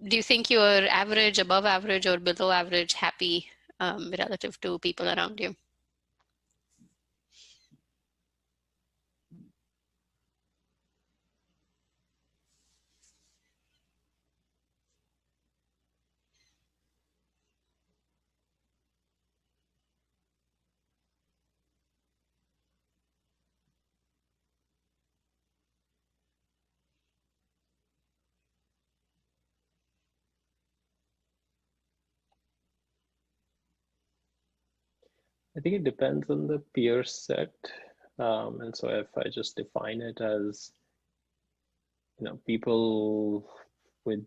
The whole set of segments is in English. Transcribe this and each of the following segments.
Do you think you're average, above average, or below average happy relative to people around you? I think it depends on the peer set. And so if I just define it as, people with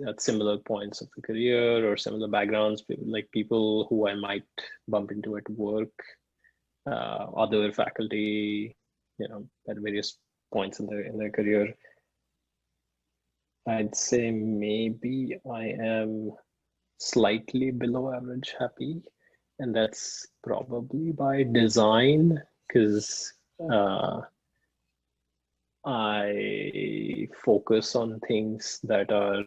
at similar points of the career or similar backgrounds, like people who I might bump into at work, other faculty, at various points in their career, I'd say maybe I am slightly below average happy, and that's probably by design, because I focus on things that are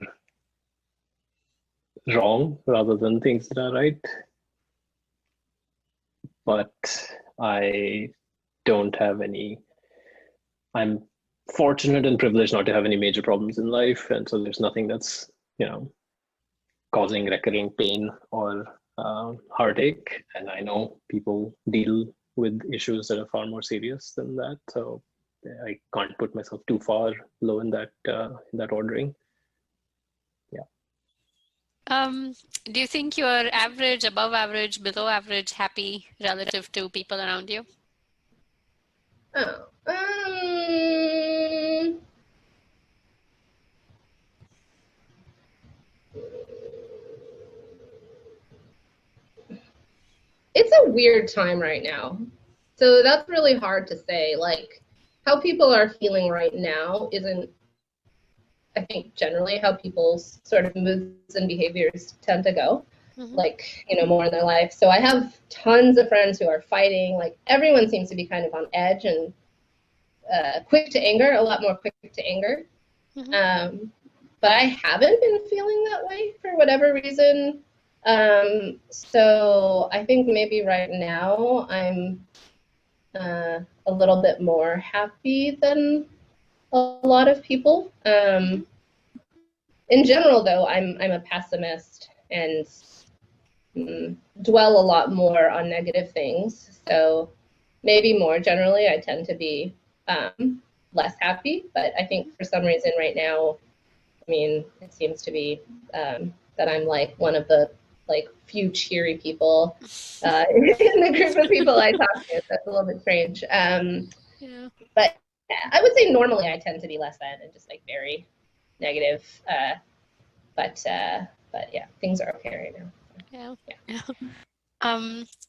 wrong rather than things that are right. But I don't have any, I'm fortunate and privileged not to have any major problems in life. And so there's nothing that's, causing recurring pain or heartache. And I know people deal with issues that are far more serious than that. So I can't put myself too far low in that ordering. Yeah. Do you think you're average, above average, below average happy relative to people around you? It's a weird time right now. So that's really hard to say. Like, how people are feeling right now isn't, I think, generally how people's sort of moods and behaviors tend to go, like, more in their life. So I have tons of friends who are fighting. Like, everyone seems to be kind of on edge and quick to anger, a lot more quick to anger. But I haven't been feeling that way for whatever reason. So I think maybe right now I'm a little bit more happy than a lot of people. In general, though, I'm a pessimist and dwell a lot more on negative things. So maybe more generally, I tend to be less happy. But I think for some reason right now, I mean, it seems to be that I'm like one of the few cheery people in the group of people I talk to. That's a little bit strange. Yeah. But I would say normally I tend to be less than and just very negative. But yeah, things are okay right now. Yeah.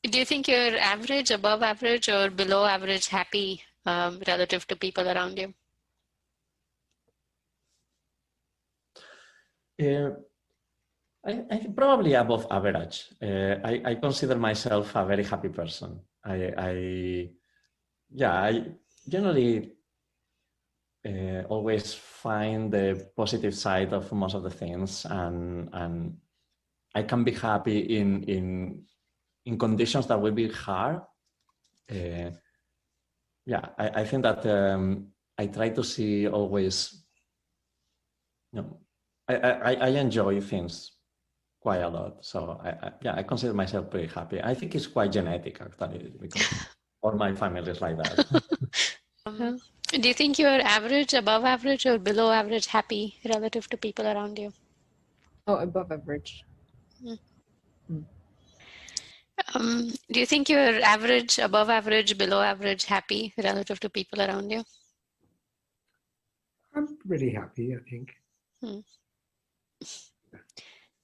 Do you think you're average, above average, or below average happy relative to people around you? I probably above average. I consider myself a very happy person. I generally always find the positive side of most of the things, and I can be happy in conditions that will be hard. I think that I try to see always, I enjoy things quite a lot. So I consider myself pretty happy. I think it's quite genetic, actually, because all my family is like that. Do you think you're average, above average, or below average happy relative to people around you? Oh, above average. Do you think you're average, above average, below average happy relative to people around you? I'm pretty happy, I think.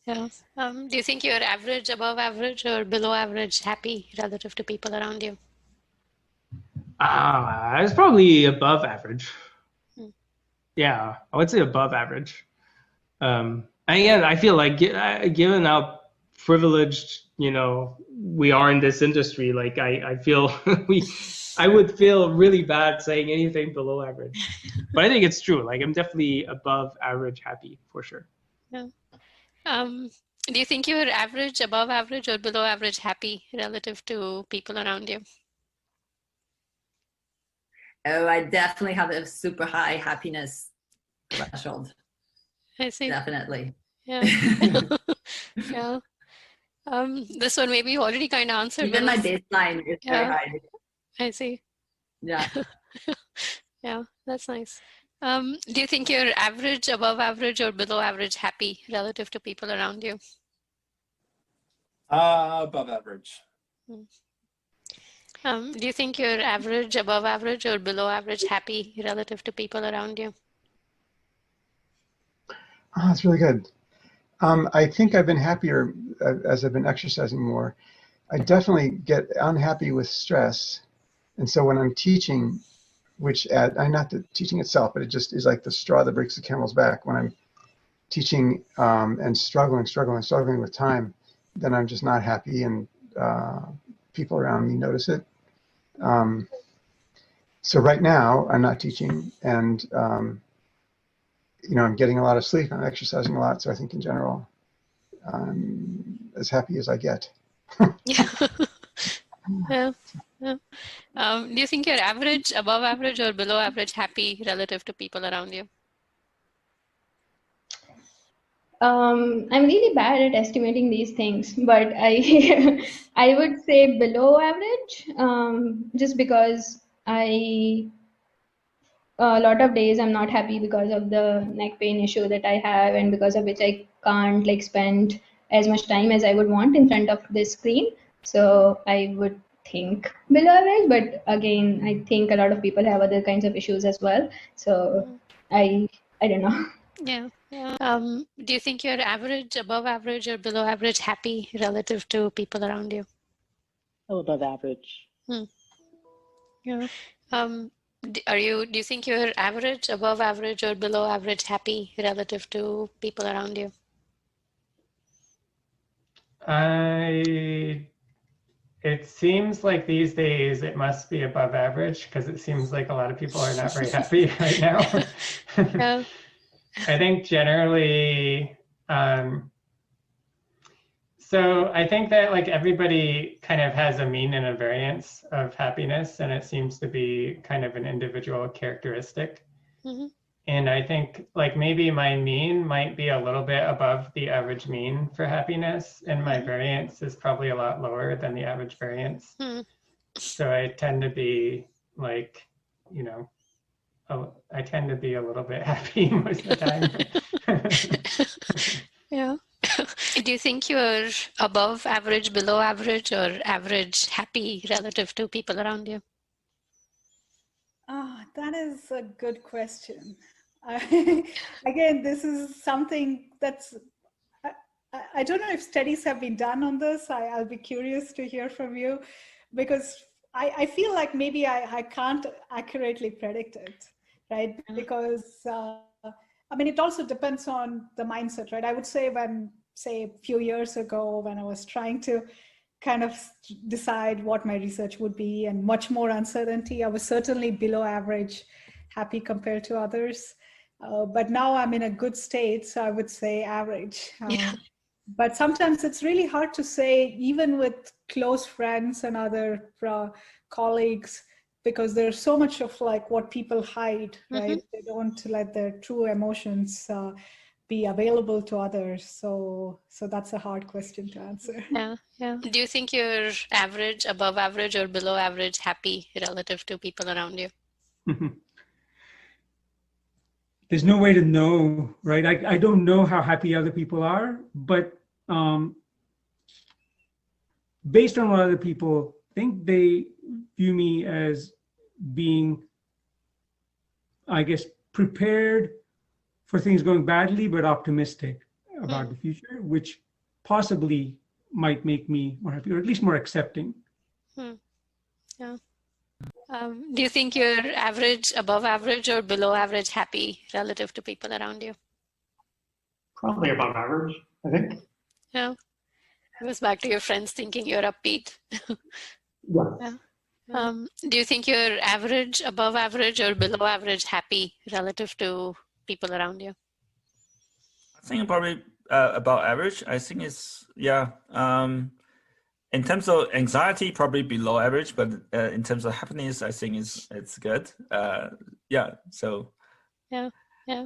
Yeah. Do you think you're average, above average, or below average happy relative to people around you? It's probably above average. Yeah, I would say above average. And again, I feel like given how privileged, we are in this industry, like I feel I would feel really bad saying anything below average. But I think it's true. Like, I'm definitely above average happy for sure. Yeah. Do you think you're average, above average, or below average happy relative to people around you? Oh, I definitely have a super high happiness threshold. I see. Definitely. Yeah. Yeah. This one maybe you already kind of answered. Even my baseline is very high. I see. Yeah. Yeah, that's nice. Do you think you're average, above average, or below average happy relative to people around you? Above average. Do you think you're average, above average, or below average happy relative to people around you? Oh, that's really good. I think I've been happier as I've been exercising more. I definitely get unhappy with stress. And so when I'm teaching, I'm not the teaching itself, but it just is like the straw that breaks the camel's back. When I'm teaching and struggling with time, then I'm just not happy, and people around me notice it. So right now I'm not teaching, and I'm getting a lot of sleep. I'm exercising a lot, so I think in general, I'm as happy as I get. Yeah. Do you think you're average, above average, or below average happy relative to people around you? I'm really bad at estimating these things, but I I would say below average, just because a lot of days I'm not happy because of the neck pain issue that I have, and because of which I can't spend as much time as I would want in front of this screen. So I would think below average, but again, I think a lot of people have other kinds of issues as well. So I don't know. Yeah. Do you think you're average, above average, or below average happy relative to people around you? Oh, above average. Yeah. Do you think you're average, above average, or below average happy relative to people around you? It seems like these days it must be above average, because it seems like a lot of people are not very happy right now. Yeah. I think generally, so I think that everybody kind of has a mean and a variance of happiness, and it seems to be kind of an individual characteristic. Mm-hmm. And I think maybe my mean might be a little bit above the average mean for happiness, and my variance is probably a lot lower than the average variance. Mm-hmm. So I tend to be I tend to be a little bit happy most of the time. Yeah. Do you think you're above average, below average, or average happy relative to people around you? Oh, that is a good question. Again, this is something that's, I don't know if studies have been done on this. I'll be curious to hear from you, because I feel like maybe I can't accurately predict it, right? Because, it also depends on the mindset, right? I would say a few years ago, when I was trying to kind of decide what my research would be and much more uncertainty, I was certainly below average happy compared to others. But now I'm in a good state, so I would say average. But sometimes it's really hard to say, even with close friends and other colleagues, because there's so much of what people hide, right? They don't let their true emotions be available to others. So that's a hard question to answer. Yeah. Do you think you're average, above average, or below average happy relative to people around you? There's no way to know, right? I don't know how happy other people are, but based on what other people think, they view me as being, I guess, prepared for things going badly, but optimistic about the future, which possibly might make me more happy, or at least more accepting. Yeah. Do you think you're average, above average, or below average happy relative to people around you? Probably above average, I think. Yeah. It goes back to your friends thinking you're upbeat. Yeah. Do you think you're average, above average, or below average happy relative to people around you? I think I'm probably about average. I think it's, yeah. In terms of anxiety, probably below average, but in terms of happiness, I think it's good. Yeah. So. Yeah. Yeah.